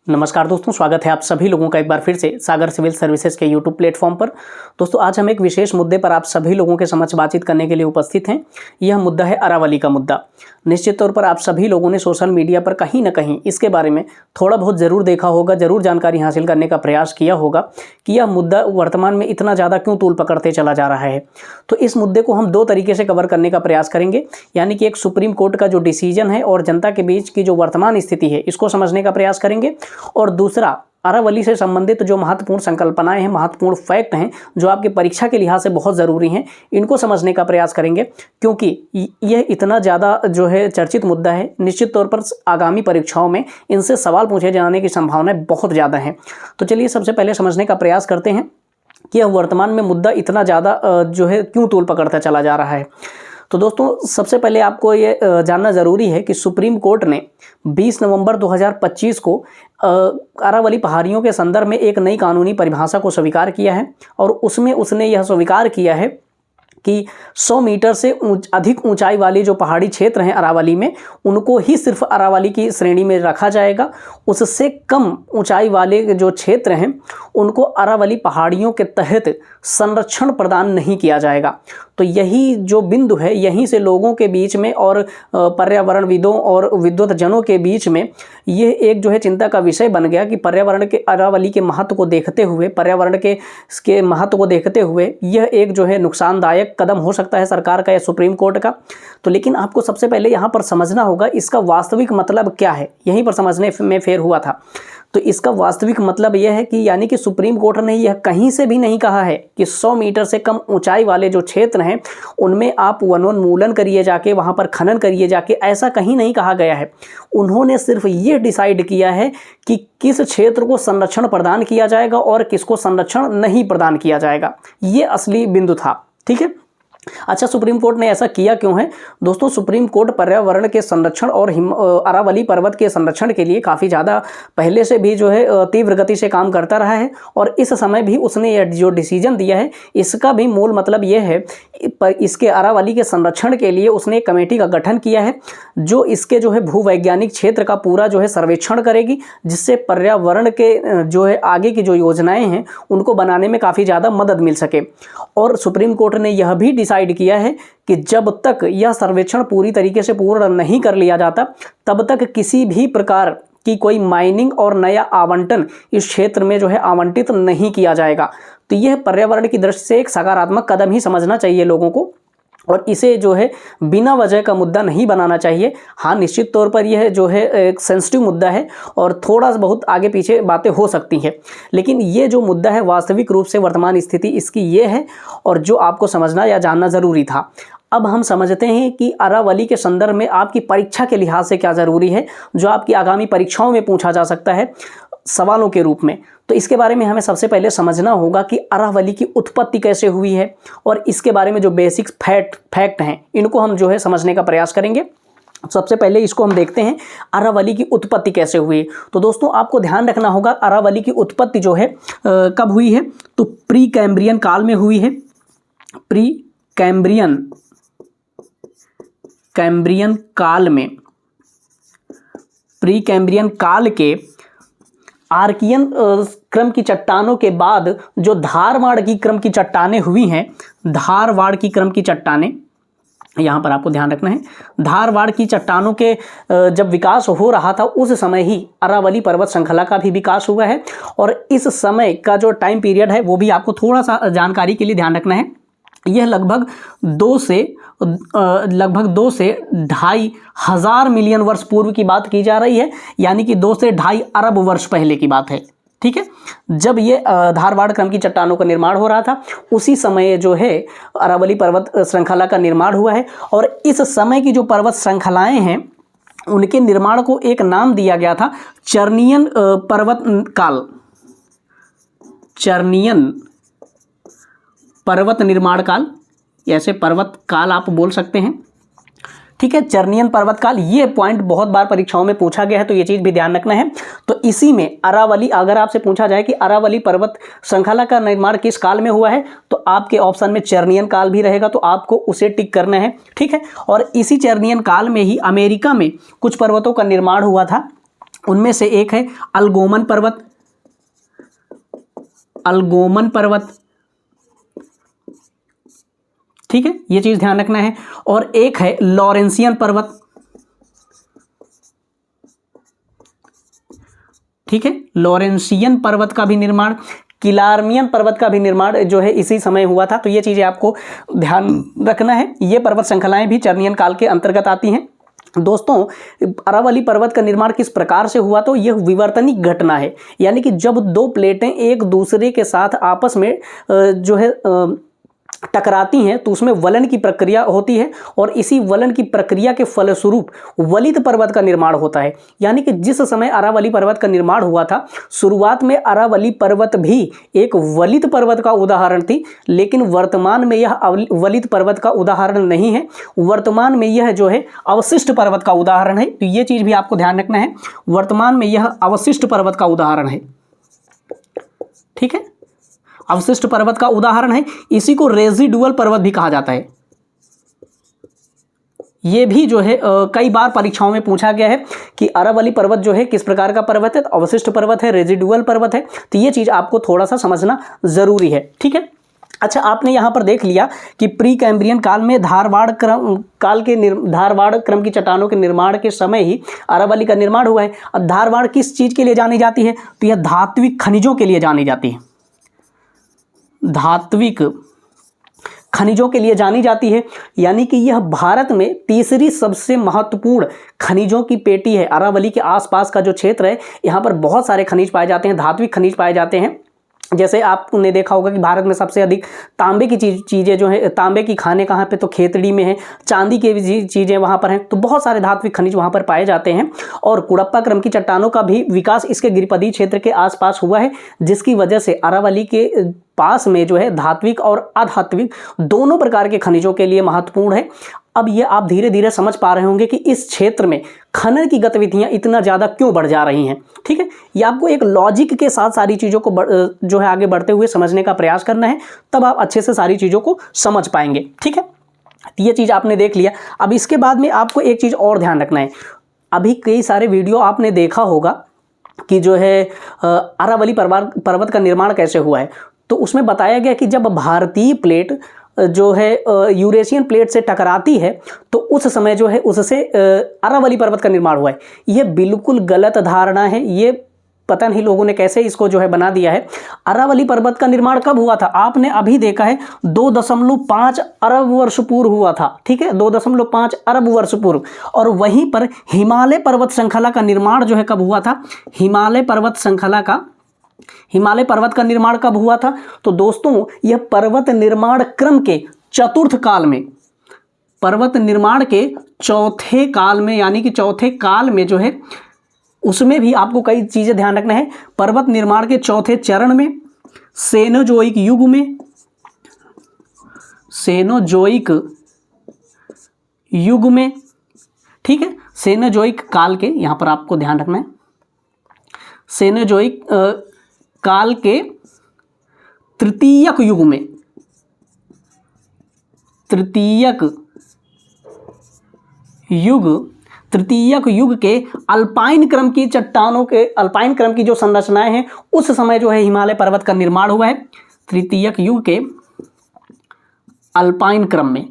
नमस्कार दोस्तों, स्वागत है आप सभी लोगों का एक बार फिर से सागर सिविल सर्विसेज के यूट्यूब प्लेटफॉर्म पर। दोस्तों आज हम एक विशेष मुद्दे पर आप सभी लोगों के समक्ष बातचीत करने के लिए उपस्थित हैं। यह मुद्दा है अरावली का मुद्दा। निश्चित तौर पर आप सभी लोगों ने सोशल मीडिया पर कहीं ना कहीं इसके बारे में थोड़ा बहुत ज़रूर देखा होगा, ज़रूर जानकारी हासिल करने का प्रयास किया होगा कि यह मुद्दा वर्तमान में इतना ज़्यादा क्यों तूल पकड़ते चला जा रहा है। तो इस मुद्दे को हम दो तरीके से कवर करने का प्रयास करेंगे, यानी कि एक सुप्रीम कोर्ट का जो डिसीजन है और जनता के बीच की जो वर्तमान स्थिति है इसको समझने का प्रयास करेंगे, और दूसरा अरावली से संबंधित जो महत्वपूर्ण संकल्पनाएं हैं, महत्वपूर्ण फैक्ट हैं जो आपकी परीक्षा के लिहाज से बहुत ज़रूरी हैं, इनको समझने का प्रयास करेंगे। क्योंकि यह इतना ज़्यादा जो है चर्चित मुद्दा है, निश्चित तौर पर आगामी परीक्षाओं में इनसे सवाल पूछे जाने की संभावनाएं बहुत ज़्यादा हैं। तो चलिए सबसे पहले समझने का प्रयास करते हैं कि यह वर्तमान में मुद्दा इतना ज़्यादा जो है क्यों तूल पकड़ता चला जा रहा है। तो दोस्तों सबसे पहले आपको ये जानना ज़रूरी है कि सुप्रीम कोर्ट ने 20 नवंबर 2025 को अरावली पहाड़ियों के संदर्भ में एक नई कानूनी परिभाषा को स्वीकार किया है, और उसमें उसने यह स्वीकार किया है कि 100 मीटर से अधिक ऊंचाई वाली जो पहाड़ी क्षेत्र हैं अरावली में, उनको ही सिर्फ अरावली की श्रेणी में रखा जाएगा। उससे कम ऊंचाई वाले जो क्षेत्र हैं उनको अरावली पहाड़ियों के तहत संरक्षण प्रदान नहीं किया जाएगा। तो यही जो बिंदु है, यहीं से लोगों के बीच में और पर्यावरणविदों और विद्वतजनों के बीच में ये एक जो है चिंता का विषय बन गया कि पर्यावरण के अरावली के महत्व को देखते हुए, पर्यावरण के महत्व को देखते हुए यह एक जो है नुकसानदायक कदम हो सकता है सरकार का या सुप्रीम कोर्ट का। तो लेकिन आपको सबसे पहले यहाँ पर समझना होगा इसका वास्तविक मतलब क्या है, यहीं पर समझने में फेर हुआ था। तो इसका वास्तविक मतलब यह है कि यानी कि सुप्रीम कोर्ट ने यह कहीं से भी नहीं कहा है कि 100 मीटर से कम ऊंचाई वाले जो क्षेत्र हैं उनमें आप वनोन्मूलन करिए जाके, वहाँ पर खनन करिए जाके, ऐसा कहीं नहीं कहा गया है। उन्होंने सिर्फ ये डिसाइड किया है कि किस क्षेत्र को संरक्षण प्रदान किया जाएगा और किसको संरक्षण नहीं प्रदान किया जाएगा। ये असली बिंदु था, ठीक है। अच्छा, सुप्रीम कोर्ट ने ऐसा किया क्यों है? दोस्तों सुप्रीम कोर्ट पर्यावरण के संरक्षण और अरावली पर्वत के संरक्षण के लिए काफ़ी ज़्यादा पहले से भी जो है तीव्र गति से काम करता रहा है, और इस समय भी उसने यह जो डिसीजन दिया है इसका भी मूल मतलब यह है, इसके अरावली के संरक्षण के लिए उसने एक कमेटी का गठन किया है जो इसके जो है भूवैज्ञानिक क्षेत्र का पूरा जो है सर्वेक्षण करेगी, जिससे पर्यावरण के जो है आगे की जो योजनाएँ हैं उनको बनाने में काफ़ी ज़्यादा मदद मिल सके। और सुप्रीम कोर्ट ने यह भी डिसाइड किया है कि जब तक यह सर्वेक्षण पूरी तरीके से पूर्ण नहीं कर लिया जाता तब तक किसी भी प्रकार की कोई माइनिंग और नया आवंटन इस क्षेत्र में जो है आवंटित नहीं किया जाएगा। तो यह पर्यावरण की दृष्टि से एक सकारात्मक कदम ही समझना चाहिए लोगों को, और इसे जो है बिना वजह का मुद्दा नहीं बनाना चाहिए। हाँ, निश्चित तौर पर यह जो है एक सेंसिटिव मुद्दा है और थोड़ा बहुत आगे पीछे बातें हो सकती हैं, लेकिन ये जो मुद्दा है वास्तविक रूप से वर्तमान स्थिति इसकी ये है, और जो आपको समझना या जानना ज़रूरी था। अब हम समझते हैं कि अरावली के संदर्भ में आपकी परीक्षा के लिहाज से क्या ज़रूरी है, जो आपकी आगामी परीक्षाओं में पूछा जा सकता है सवालों के रूप में। तो इसके बारे में हमें सबसे पहले समझना होगा कि अरावली की उत्पत्ति कैसे हुई है, और इसके बारे में जो बेसिक फैक्ट हैं इनको हम जो है समझने का प्रयास करेंगे। सबसे पहले इसको हम देखते हैं अरावली की उत्पत्ति कैसे हुई। तो दोस्तों आपको ध्यान रखना होगा अरावली की उत्पत्ति जो है कब हुई है, तो प्री कैम्ब्रियन काल में हुई है। प्री कैम्ब्रियन काल के आर्कियन क्रम की चट्टानों के बाद जो धारवाड़ की क्रम की चट्टानें हुई हैं, धारवाड़ की क्रम की चट्टानें, यहाँ पर आपको ध्यान रखना है, धारवाड़ की चट्टानों के जब विकास हो रहा था उस समय ही अरावली पर्वत श्रृंखला का भी विकास हुआ है। और इस समय का जो टाइम पीरियड है वो भी आपको थोड़ा सा जानकारी के लिए ध्यान रखना है। यह लगभग 2 से 2.5 हजार मिलियन वर्ष पूर्व की बात की जा रही है, यानी कि 2 से 2.5 अरब वर्ष पहले की बात है, ठीक है। जब ये धारवाड़ क्रम की चट्टानों का निर्माण हो रहा था उसी समय जो है अरावली पर्वत श्रृंखला का निर्माण हुआ है। और इस समय की जो पर्वत श्रृंखलाएं हैं उनके निर्माण को एक नाम दिया गया था चर्नियन पर्वत काल, चर्नियन पर्वत निर्माण काल, ऐसे पर्वत काल आप बोल सकते हैं, ठीक है। चर्नियन पर्वत काल, ये पॉइंट बहुत बार परीक्षाओं में पूछा गया है, तो ये चीज़ भी ध्यान रखना है। तो इसी में अरावली, अगर आपसे पूछा जाए कि अरावली पर्वत श्रृंखला का निर्माण किस काल में हुआ है, तो आपके ऑप्शन में चर्नियन काल भी रहेगा, तो आपको उसे टिक करना है, ठीक है। और इसी चर्नियन काल में ही अमेरिका में कुछ पर्वतों का निर्माण हुआ था, उनमें से एक है अल्गोमन पर्वत, अल्गोमन पर्वत, ठीक है, ये चीज ध्यान रखना है। और एक है लॉरेंसियन पर्वत, ठीक है, लॉरेंसियन पर्वत का भी निर्माण, किलार्मियन पर्वत का भी निर्माण जो है इसी समय हुआ था। तो ये चीजें आपको ध्यान रखना है। ये पर्वत श्रृंखलाएं भी टर्नियन काल के अंतर्गत आती हैं। दोस्तों, अरावली पर्वत का निर्माण किस प्रकार से हुआ, तो यह विवर्तनिक घटना है, यानी कि जब दो प्लेटें एक दूसरे के साथ आपस में जो है टकराती हैं तो उसमें वलन की प्रक्रिया होती है और इसी वलन की प्रक्रिया के फलस्वरूप वलित पर्वत का निर्माण होता है। यानी कि जिस समय अरावली पर्वत का निर्माण हुआ था, शुरुआत में अरावली पर्वत भी एक वलित पर्वत का उदाहरण थी, लेकिन वर्तमान में यह वलित पर्वत का उदाहरण नहीं है। वर्तमान में यह जो है अवशिष्ट पर्वत का उदाहरण है। तो ये चीज भी आपको ध्यान रखना है, वर्तमान में यह अवशिष्ट पर्वत का उदाहरण है, ठीक है, अवशिष्ट पर्वत का उदाहरण है। इसी को रेजिडुअल पर्वत भी कहा जाता है। ये भी जो है कई बार परीक्षाओं में पूछा गया है कि अरावली पर्वत जो है किस प्रकार का पर्वत है, तो अवशिष्ट पर्वत है, रेजिडुअल पर्वत है। तो ये चीज आपको थोड़ा सा समझना जरूरी है, ठीक है। अच्छा, आपने यहां पर देख लिया कि प्री कैम्ब्रियन काल में धारवाड़ क्रम की चट्टानों के निर्माण के समय ही अरावली का निर्माण हुआ है। अब धारवाड़ किस चीज के लिए जानी जाती है, तो यह धात्विक खनिजों के लिए जानी जाती है, धात्विक खनिजों के लिए जानी जाती है। यानी कि यह भारत में तीसरी सबसे महत्वपूर्ण खनिजों की पेटी है। अरावली के आसपास का जो क्षेत्र है, यहाँ पर बहुत सारे खनिज पाए जाते हैं, धात्विक खनिज पाए जाते हैं। जैसे आपने देखा होगा कि भारत में सबसे अधिक तांबे की चीज़ें जो है, तांबे की खाने कहाँ पे, तो खेतड़ी में है। चांदी की भी चीज़ें वहाँ पर हैं। तो बहुत सारे धात्विक खनिज वहाँ पर पाए जाते हैं। और कुड़प्पा क्रम की चट्टानों का भी विकास इसके गिरिपदी क्षेत्र के आसपास हुआ है, जिसकी वजह से अरावली के पास में जो है धात्विक और अधात्विक दोनों प्रकार के खनिजों के लिए महत्वपूर्ण है। अब ये आप धीरे धीरे समझ पा रहे होंगे कि इस क्षेत्र में खनन की गतिविधियां इतना ज़्यादा क्यों बढ़ जा रही हैं, ठीक है। ये आपको एक लॉजिक के साथ सारी चीज़ों को जो है आगे बढ़ते हुए समझने का प्रयास करना है, तब आप अच्छे से सारी चीज़ों को समझ पाएंगे, ठीक है। ये चीज़ आपने देख लिया। अब इसके बाद में आपको एक चीज़ और ध्यान रखना है। अभी कई सारे वीडियो आपने देखा होगा कि जो है अरावली पर्वत का निर्माण कैसे हुआ है। तो उसमें बताया गया कि जब भारतीय प्लेट जो है यूरेशियन प्लेट से टकराती है तो उस समय जो है उससे अरावली पर्वत का निर्माण हुआ है। यह बिल्कुल गलत धारणा है। ये पता नहीं लोगों ने कैसे इसको जो है बना दिया है। अरावली पर्वत का निर्माण कब हुआ था, आपने अभी देखा है 2.5 अरब वर्ष पूर्व हुआ था, ठीक है, 2.5 अरब वर्ष पूर्व। और वहीं पर हिमालय पर्वत श्रृंखला का निर्माण जो है कब हुआ था, हिमालय पर्वत का निर्माण कब हुआ था, तो दोस्तों यह पर्वत निर्माण क्रम के चतुर्थ काल में, पर्वत निर्माण के चौथे काल में, यानी कि चौथे काल में जो है उसमें भी आपको कई चीजें ध्यान रखना है। पर्वत निर्माण के चौथे चरण में, सेनोजोइक युग में, सेनोजोइक युग में, ठीक है, सेनोजोइक काल के, यहां पर आपको ध्यान रखना है, सेनोजोइक काल के तृतीयक युग में, तृतीयक युग के अल्पाइन क्रम की चट्टानों के, अल्पाइन क्रम की जो संरचनाएं हैं उस समय जो है हिमालय पर्वत का निर्माण हुआ है। तृतीयक युग के अल्पाइन क्रम में,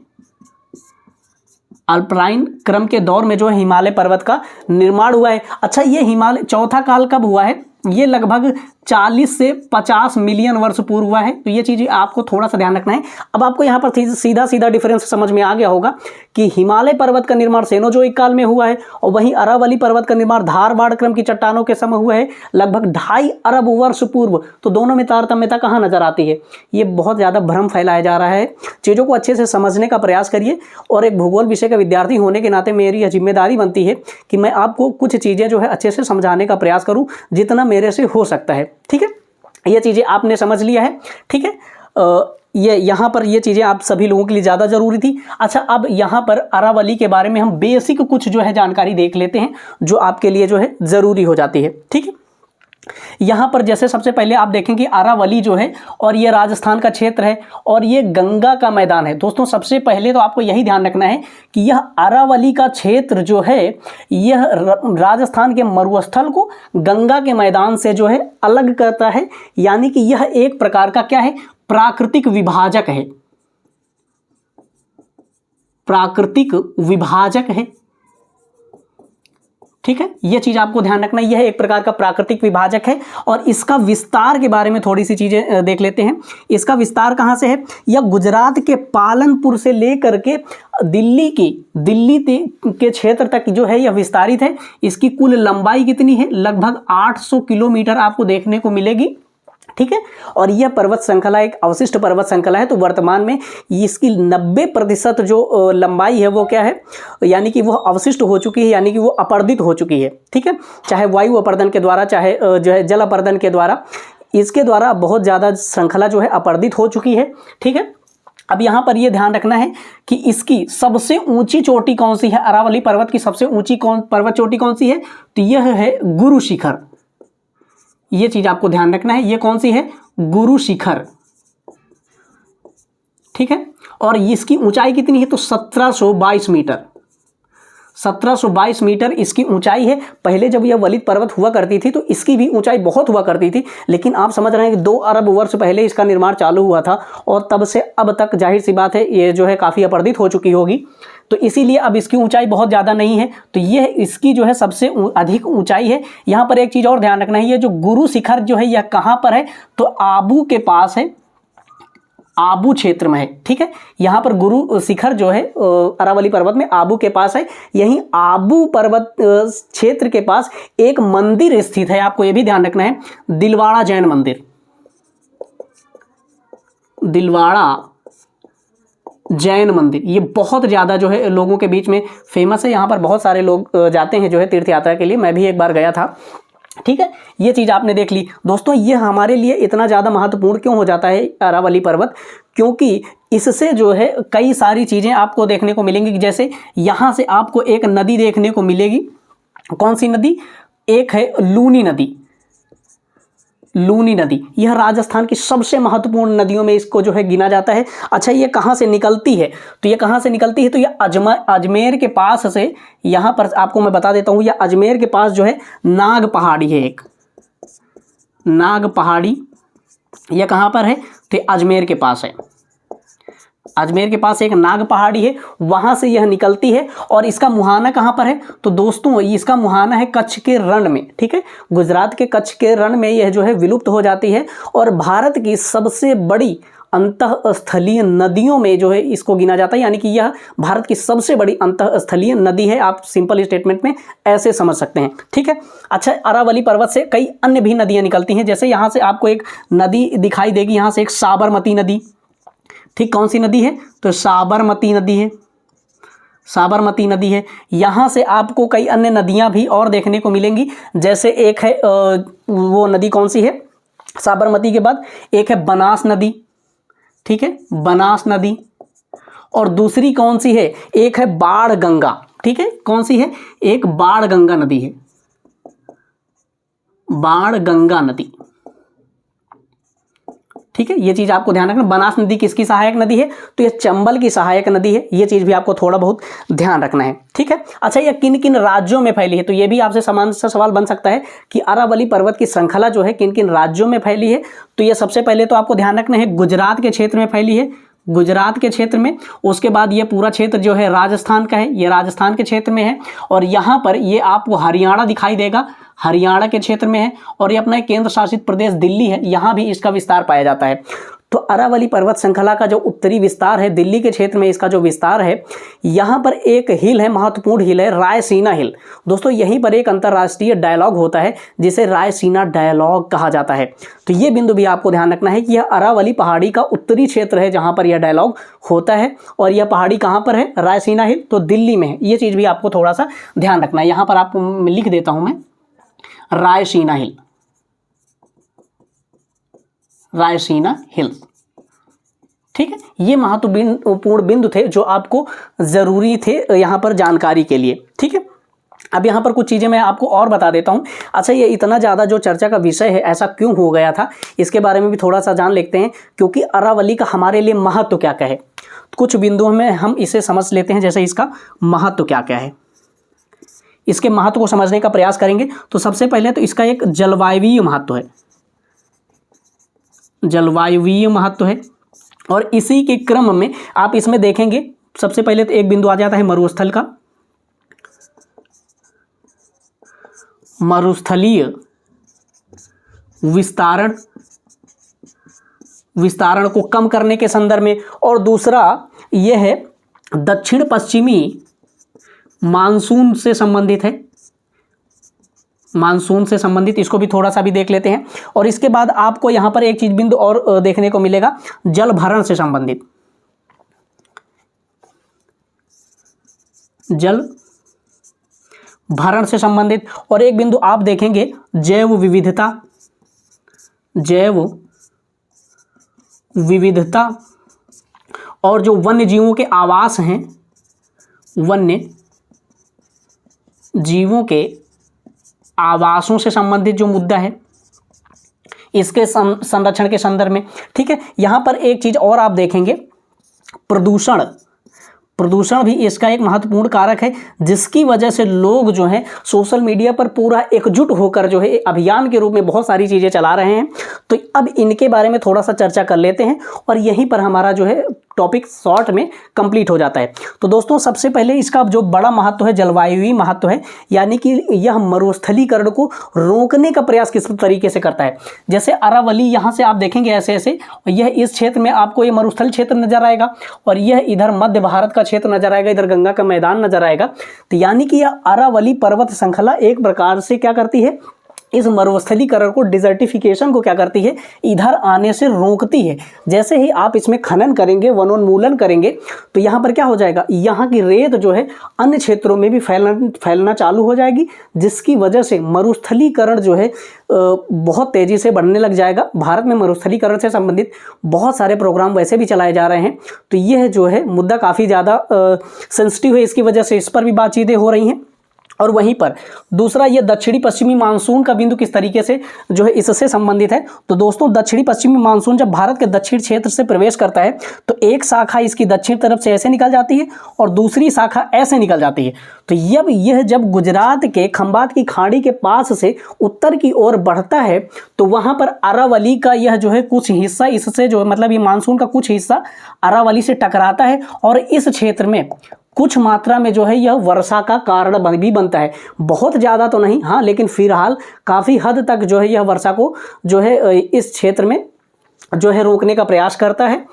अल्पाइन क्रम के दौर में जो है हिमालय पर्वत का निर्माण हुआ है। अच्छा, ये हिमालय चौथा काल कब हुआ है, ये लगभग 40 से 50 मिलियन वर्ष पूर्व हुआ है। तो ये चीज़ आपको थोड़ा सा ध्यान रखना है। अब आपको यहाँ पर सीधा डिफरेंस समझ में आ गया होगा कि हिमालय पर्वत का निर्माण सेनोजोइक काल में हुआ है और वहीं अरावली पर्वत का निर्माण धारवाड़ क्रम की चट्टानों के समय हुआ है लगभग 2.5 अरब वर्ष पूर्व। तो दोनों में तारतम्यता कहाँ नजर आती है, ये बहुत ज़्यादा भ्रम फैलाया जा रहा है। चीज़ों को अच्छे से समझने का प्रयास करिए और एक भूगोल विषय का विद्यार्थी होने के नाते मेरी यह जिम्मेदारी बनती है कि मैं आपको कुछ चीज़ें जो है अच्छे से समझाने का प्रयास करूँ जितना मेरे से हो सकता है, ठीक है। ये चीज़ें आपने समझ लिया है, ठीक है। ये यहाँ पर ये चीज़ें आप सभी लोगों के लिए ज़्यादा ज़रूरी थी। अच्छा, अब यहाँ पर अरावली के बारे में हम बेसिक कुछ जो है जानकारी देख लेते हैं जो आपके लिए जो है ज़रूरी हो जाती है, ठीक है। यहाँ पर जैसे सबसे पहले आप देखें कि अरावली जो है और ये राजस्थान का क्षेत्र है और ये गंगा का मैदान है। दोस्तों सबसे पहले तो आपको यही ध्यान रखना है कि यह अरावली का क्षेत्र जो है यह राजस्थान के मरुस्थल को गंगा के मैदान से जो है अलग करता है, यानी कि यह एक प्रकार का क्या है, प्राकृतिक विभाजक है, प्राकृतिक विभाजक है। ठीक है, यह चीज आपको ध्यान रखना, यह एक प्रकार का प्राकृतिक विभाजक है। और इसका विस्तार के बारे में थोड़ी सी चीजें देख लेते हैं। इसका विस्तार कहां से है, यह गुजरात के पालनपुर से लेकर के दिल्ली के क्षेत्र तक जो है यह विस्तारित है। इसकी कुल लंबाई कितनी है, लगभग 800 किलोमीटर आपको देखने को मिलेगी। ठीक है, और यह पर्वत श्रृंखला एक अवशिष्ट पर्वत श्रृंखला है। तो वर्तमान में इसकी 90% जो लंबाई है वो क्या है, यानी कि वह अवशिष्ट हो चुकी है, यानी कि वो अपर्दित हो चुकी है। ठीक है, चाहे वायु अपर्दन के द्वारा, चाहे जो है जल अपर्दन के द्वारा, इसके द्वारा बहुत ज़्यादा श्रृंखला जो है अपर्दित हो चुकी है। ठीक है, अब यहाँ पर यह ध्यान रखना है कि इसकी सबसे ऊंची चोटी कौन सी है, अरावली पर्वत की सबसे ऊंची पर्वत चोटी कौन सी है, तो यह है गुरु शिखर। ये चीज आपको ध्यान रखना है, ये कौन सी है, गुरु शिखर। ठीक है, और इसकी ऊंचाई कितनी है, तो 1722 मीटर, 1722 मीटर इसकी ऊंचाई है। पहले जब यह वलित पर्वत हुआ करती थी तो इसकी भी ऊंचाई बहुत हुआ करती थी, लेकिन आप समझ रहे हैं कि 2 अरब वर्ष पहले इसका निर्माण चालू हुआ था और तब से अब तक जाहिर सी बात है ये जो है काफ़ी अपर्दित हो चुकी होगी, तो इसीलिए अब इसकी ऊंचाई बहुत ज़्यादा नहीं है। तो यह इसकी जो है सबसे अधिक ऊंचाई है। यहाँ पर एक चीज़ और ध्यान रखना है, ये जो गुरु शिखर जो है यह कहाँ पर है, तो आबू के पास है, आबू क्षेत्र में है। ठीक है, यहाँ पर गुरु शिखर जो है अरावली पर्वत में आबू के पास है। यहीं आबू पर्वत क्षेत्र के पास एक मंदिर स्थित है, आपको यह भी ध्यान रखना है, दिलवाड़ा जैन मंदिर, दिलवाड़ा जैन मंदिर। ये बहुत ज़्यादा जो है लोगों के बीच में फेमस है, यहाँ पर बहुत सारे लोग जाते हैं जो है तीर्थ यात्रा के लिए, मैं भी एक बार गया था। ठीक है, ये चीज़ आपने देख ली। दोस्तों ये हमारे लिए इतना ज़्यादा महत्वपूर्ण क्यों हो जाता है अरावली पर्वत, क्योंकि इससे जो है कई सारी चीज़ें आपको देखने को मिलेंगी। जैसे यहाँ से आपको एक नदी देखने को मिलेगी, कौन सी नदी, एक है लूनी नदी, लूनी नदी, यह राजस्थान की सबसे महत्वपूर्ण नदियों में इसको जो है गिना जाता है। अच्छा, ये कहाँ से निकलती है, तो ये कहाँ से निकलती है, तो ये अजमेर के पास से, यहाँ पर आपको मैं बता देता हूँ, यह अजमेर के पास जो है नाग पहाड़ी है, एक नाग पहाड़ी, यह कहाँ पर है, तो अजमेर के पास है, अजमेर के पास एक नाग पहाड़ी है, वहाँ से यह निकलती है। और इसका मुहाना कहाँ पर है, तो दोस्तों इसका मुहाना है कच्छ के रण में। ठीक है, गुजरात के कच्छ के रण में यह जो है विलुप्त हो जाती है और भारत की सबसे बड़ी अंतःस्थलीय नदियों में जो है इसको गिना जाता है, यानी कि यह भारत की सबसे बड़ी अंतःस्थलीय नदी है। आप सिंपल स्टेटमेंट में ऐसे समझ सकते हैं। ठीक है, अच्छा, अरावली पर्वत से कई अन्य भी नदियाँ निकलती हैं। जैसे यहाँ से आपको एक नदी दिखाई देगी, यहाँ से एक साबरमती नदी, ठीक, कौन सी नदी है, तो साबरमती नदी है, साबरमती नदी है। यहाँ से आपको कई अन्य नदियाँ भी और देखने को मिलेंगी। जैसे एक है वो नदी कौन सी है, साबरमती के बाद एक है बनास नदी, ठीक है, बनास नदी। और दूसरी कौन सी है, एक है बाढ़ गंगा। ठीक है, कौन सी है, एक बाढ़ गंगा नदी है, बाढ़ गंगा नदी। ठीक है, ये चीज़ आपको ध्यान रखना। बनास नदी किसकी सहायक नदी है, तो ये चंबल की सहायक नदी है। ये चीज़ भी आपको थोड़ा बहुत ध्यान रखना है। ठीक है, अच्छा, ये किन किन राज्यों में फैली है, तो ये भी आपसे समान सा सवाल बन सकता है कि अरावली पर्वत की श्रृंखला जो है किन किन राज्यों में फैली है। तो ये सबसे पहले तो आपको ध्यान रखना है, गुजरात के क्षेत्र में फैली है, गुजरात के क्षेत्र में। उसके बाद ये पूरा क्षेत्र जो है राजस्थान का है, ये राजस्थान के क्षेत्र में है। और यहाँ पर ये आपको हरियाणा दिखाई देगा, हरियाणा के क्षेत्र में है। और ये अपना केंद्र शासित प्रदेश दिल्ली है, यहाँ भी इसका विस्तार पाया जाता है। तो अरावली पर्वत श्रृंखला का जो उत्तरी विस्तार है, दिल्ली के क्षेत्र में इसका जो विस्तार है, यहाँ पर एक हिल है, महत्वपूर्ण हिल है, रायसीना हिल। दोस्तों यहीं पर एक अंतर्राष्ट्रीय डायलॉग होता है जिसे रायसीना डायलॉग कहा जाता है। तो ये बिंदु भी आपको ध्यान रखना है कि यह अरावली पहाड़ी का उत्तरी क्षेत्र है जहाँ पर यह डायलॉग होता है। और यह पहाड़ी कहाँ पर है, रायसीना हिल, तो दिल्ली में है। ये चीज़ भी आपको थोड़ा सा ध्यान रखना है। यहाँ पर आपको लिख देता हूँ मैं, रायसीना हिल, रायसीना हिल्स। ठीक है, ये महत्वपूर्ण बिंदु थे जो आपको जरूरी थे यहाँ पर जानकारी के लिए। ठीक है, अब यहाँ पर कुछ चीज़ें मैं आपको और बता देता हूँ। अच्छा, ये इतना ज़्यादा जो चर्चा का विषय है ऐसा क्यों हो गया था, इसके बारे में भी थोड़ा सा जान लेते हैं, क्योंकि अरावली का हमारे लिए महत्व क्या क्या है। कुछ बिंदुओं में हम इसे समझ लेते हैं, जैसे इसका महत्व क्या क्या है, इसके महत्व को समझने का प्रयास करेंगे। तो सबसे पहले तो इसका एक जलवायवीय महत्व है, जलवायवीय महत्व है। और इसी के क्रम में आप इसमें देखेंगे, सबसे पहले तो एक बिंदु आ जाता है मरुस्थल का, मरुस्थलीय विस्तारण को कम करने के संदर्भ में। और दूसरा यह है दक्षिण पश्चिमी मानसून से संबंधित है, मानसून से संबंधित, इसको भी थोड़ा सा भी देख लेते हैं। और इसके बाद आपको यहां पर एक चीज बिंदु और देखने को मिलेगा, जल भरण से संबंधित, जल भरण से संबंधित। और एक बिंदु आप देखेंगे जैव विविधता, जैव विविधता और जो वन्य जीवों के आवास हैं, वन्य जीवों के आवासों से संबंधित जो मुद्दा है, इसके संरक्षण के संदर्भ में। ठीक है, यहां पर एक चीज और आप देखेंगे, प्रदूषण, प्रदूषण भी इसका एक महत्वपूर्ण कारक है, जिसकी वजह से लोग जो हैं सोशल मीडिया पर पूरा एकजुट होकर जो है अभियान के रूप में बहुत सारी चीज़ें चला रहे हैं। तो अब इनके बारे में थोड़ा सा चर्चा कर लेते हैं और यहीं पर हमारा जो है टॉपिक शॉर्ट में कंप्लीट हो जाता है। तो दोस्तों, सबसे पहले इसका जो बड़ा महत्व है जलवायुवी महत्व है, यानी कि यह मरुस्थलीकरण को रोकने का प्रयास किस तरीके से करता है। जैसे अरावली, यहाँ से आप देखेंगे ऐसे ऐसे, यह इस क्षेत्र में आपको ये मरुस्थल क्षेत्र नजर आएगा और यह इधर मध्य भारत का क्षेत्र नजर आएगा, इधर गंगा का मैदान नजर आएगा। तो यानी कि यह अरावली पर्वत श्रृंखला एक प्रकार से क्या करती है, इस मरुस्थलीकरण को, डिजर्टिफिकेशन को क्या करती है, इधर आने से रोकती है। जैसे ही आप इसमें खनन करेंगे, वनोन्मूलन करेंगे, तो यहाँ पर क्या हो जाएगा, यहाँ की रेत जो है अन्य क्षेत्रों में भी फैलना चालू हो जाएगी, जिसकी वजह से मरुस्थलीकरण जो है बहुत तेज़ी से बढ़ने लग जाएगा। भारत में मरुस्थलीकरण से संबंधित बहुत सारे प्रोग्राम वैसे भी चलाए जा रहे हैं। तो यह जो है मुद्दा काफ़ी ज़्यादा सेंसिटिव है, इसकी वजह से इस पर भी बातचीतें हो रही हैं। और वहीं पर दूसरा ये दक्षिणी पश्चिमी मानसून का बिंदु किस तरीके से जो है इससे संबंधित है। तो दोस्तों, दक्षिणी पश्चिमी मानसून जब भारत के दक्षिण क्षेत्र से प्रवेश करता है तो एक शाखा इसकी दक्षिण तरफ से ऐसे निकल जाती है और दूसरी शाखा ऐसे निकल जाती है। तो जब गुजरात के खंबात की खाड़ी के पास से उत्तर की ओर बढ़ता है तो वहाँ पर अरावली का यह जो है कुछ हिस्सा इससे जो है, मतलब ये मानसून का कुछ हिस्सा अरावली से टकराता है और इस क्षेत्र में कुछ मात्रा में जो है यह वर्षा का कारण भी बनता है। बहुत ज़्यादा तो नहीं, हाँ, लेकिन फिलहाल काफ़ी हद तक जो है यह वर्षा को जो है इस क्षेत्र में जो है रोकने का प्रयास करता है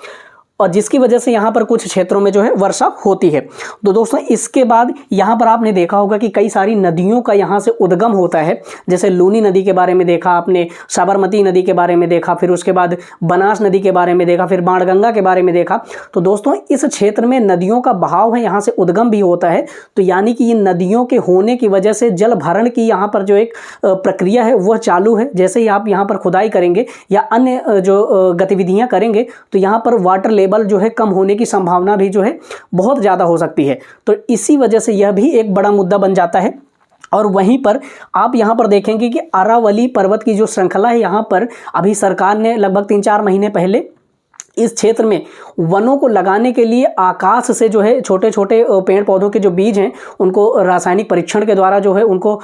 और जिसकी वजह से यहाँ पर कुछ क्षेत्रों में जो है वर्षा होती है। तो दोस्तों, इसके बाद यहाँ पर आपने देखा होगा कि कई सारी नदियों का यहाँ से उद्गम होता है। जैसे लूनी नदी के बारे में देखा आपने, साबरमती नदी के बारे में देखा, फिर उसके बाद बनास नदी के बारे में देखा, फिर बाणगंगा के बारे में देखा। तो दोस्तों, इस क्षेत्र में नदियों का बहाव है, यहाँ से उद्गम भी होता है। तो यानी कि इन नदियों के होने की वजह से जल भरण की यहाँ पर जो एक प्रक्रिया है वह चालू है। जैसे ही आप यहाँ पर खुदाई करेंगे या अन्य जो गतिविधियाँ करेंगे तो यहाँ पर वाटर लेवल जो है कम होने की संभावना भी जो है बहुत ज़्यादा हो सकती है। तो इसी वजह से यह भी एक बड़ा मुद्दा बन जाता है। और वहीं पर आप यहाँ पर देखेंगे कि अरावली पर्वत की जो श्रृंखला है, यहाँ पर अभी सरकार ने लगभग 3-4 महीने पहले इस क्षेत्र में वनों को लगाने के लिए आकाश से जो है छोटे छोटे पेड़ पौधों के जो बीज हैं उनको रासायनिक परीक्षण के द्वारा जो है उनको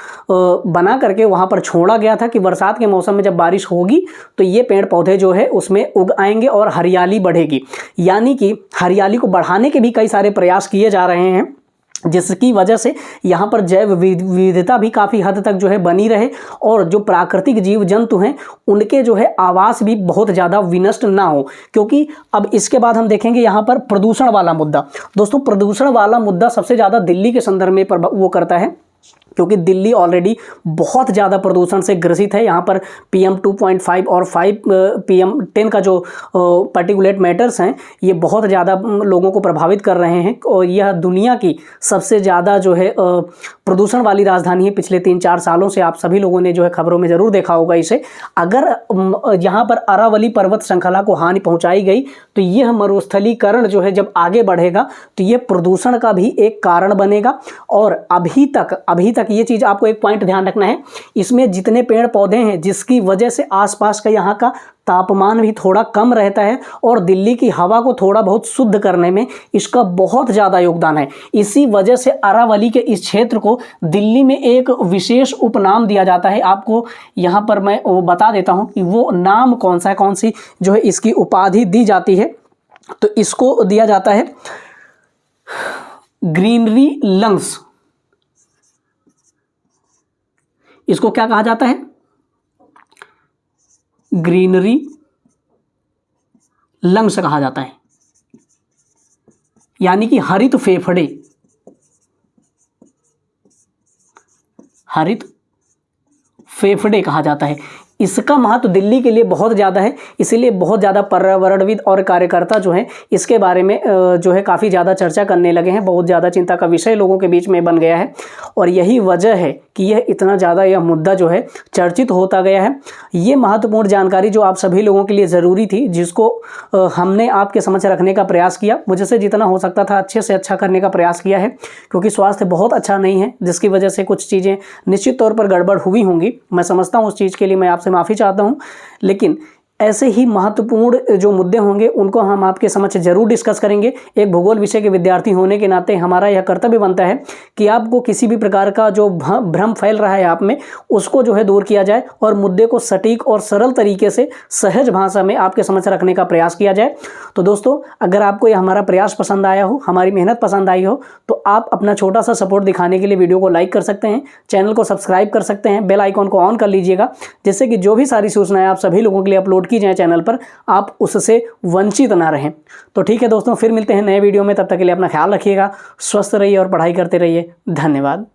बना करके वहाँ पर छोड़ा गया था कि बरसात के मौसम में जब बारिश होगी तो ये पेड़ पौधे जो है उसमें उग आएंगे और हरियाली बढ़ेगी। यानी कि हरियाली को बढ़ाने के भी कई सारे प्रयास किए जा रहे हैं, जिसकी वजह से यहाँ पर जैव विविधता भी काफ़ी हद तक जो है बनी रहे और जो प्राकृतिक जीव जंतु हैं उनके जो है आवास भी बहुत ज़्यादा विनष्ट ना हो। क्योंकि अब इसके बाद हम देखेंगे यहाँ पर प्रदूषण वाला मुद्दा। दोस्तों, प्रदूषण वाला मुद्दा सबसे ज़्यादा दिल्ली के संदर्भ में वो करता है, क्योंकि दिल्ली ऑलरेडी बहुत ज़्यादा प्रदूषण से ग्रसित है। यहाँ पर PM 2.5 और 5 PM 10 का जो पार्टिकुलेट मैटर्स हैं ये बहुत ज़्यादा लोगों को प्रभावित कर रहे हैं और यह दुनिया की सबसे ज़्यादा जो है प्रदूषण वाली राजधानी है। पिछले 3-4 सालों से आप सभी लोगों ने जो है खबरों में ज़रूर देखा होगा इसे। अगर यहाँ पर अरावली पर्वत श्रृंखला को हानि पहुँचाई गई तो यह मरुस्थलीकरण जो है जब आगे बढ़ेगा तो यह प्रदूषण का भी एक कारण बनेगा। और अभी तक तक ये चीज़ आपको एक पॉइंट ध्यान रखना है, इसमें जितने पेड़ पौधे हैं जिसकी वजह से आसपास का यहाँ का तापमान भी थोड़ा कम रहता है और दिल्ली की हवा को थोड़ा बहुत शुद्ध करने में इसका बहुत ज़्यादा योगदान है। इसी वजह से अरावली के इस क्षेत्र को दिल्ली में एक विशेष उपनाम दिया जाता है। आपको यहाँ पर मैं वो बता देता हूँ कि वो नाम कौन सा है, कौन सी जो है इसकी उपाधि दी जाती है। तो इसको दिया जाता है ग्रीनरी लंग्स। इसको क्या कहा जाता है? ग्रीनरी लंग्स कहा जाता है, यानी कि हरित फेफड़े, हरित फेफड़े कहा जाता है। इसका महत्व दिल्ली के लिए बहुत ज़्यादा है, इसीलिए बहुत ज़्यादा पर्यावरणविद और कार्यकर्ता जो हैं इसके बारे में जो है काफ़ी ज़्यादा चर्चा करने लगे हैं। बहुत ज़्यादा चिंता का विषय लोगों के बीच में बन गया है और यही वजह है कि यह इतना ज़्यादा यह मुद्दा जो है चर्चित होता गया है। ये महत्वपूर्ण जानकारी जो आप सभी लोगों के लिए ज़रूरी थी, जिसको हमने आपके समक्ष रखने का प्रयास किया। मुझसे जितना हो सकता था अच्छे से अच्छा करने का प्रयास किया है, क्योंकि स्वास्थ्य बहुत अच्छा नहीं है, जिसकी वजह से कुछ चीज़ें निश्चित तौर पर गड़बड़ हुई होंगी। मैं समझता हूँ, उस चीज़ के लिए मैं आपसे माफ़ी चाहता हूं, लेकिन ऐसे ही महत्वपूर्ण जो मुद्दे होंगे उनको हम आपके समक्ष जरूर डिस्कस करेंगे। एक भूगोल विषय के विद्यार्थी होने के नाते हमारा यह कर्तव्य बनता है कि आपको किसी भी प्रकार का जो भ्रम फैल रहा है आप में, उसको जो है दूर किया जाए और मुद्दे को सटीक और सरल तरीके से सहज भाषा में आपके समक्ष रखने का प्रयास किया जाए। तो दोस्तों, अगर आपको यह हमारा प्रयास पसंद आया हो, हमारी मेहनत पसंद आई हो, तो आप अपना छोटा सा सपोर्ट दिखाने के लिए वीडियो को लाइक कर सकते हैं, चैनल को सब्सक्राइब कर सकते हैं, बेल आइकॉन को ऑन कर लीजिएगा, जिससे कि जो भी सारी सूचनाएं आप सभी लोगों के लिए अपलोड की जाए चैनल पर, आप उससे वंचित ना रहें। तो ठीक है दोस्तों, फिर मिलते हैं नए वीडियो में। तब तक के लिए अपना ख्याल रखिएगा, स्वस्थ रहिए और पढ़ाई करते रहिए। धन्यवाद।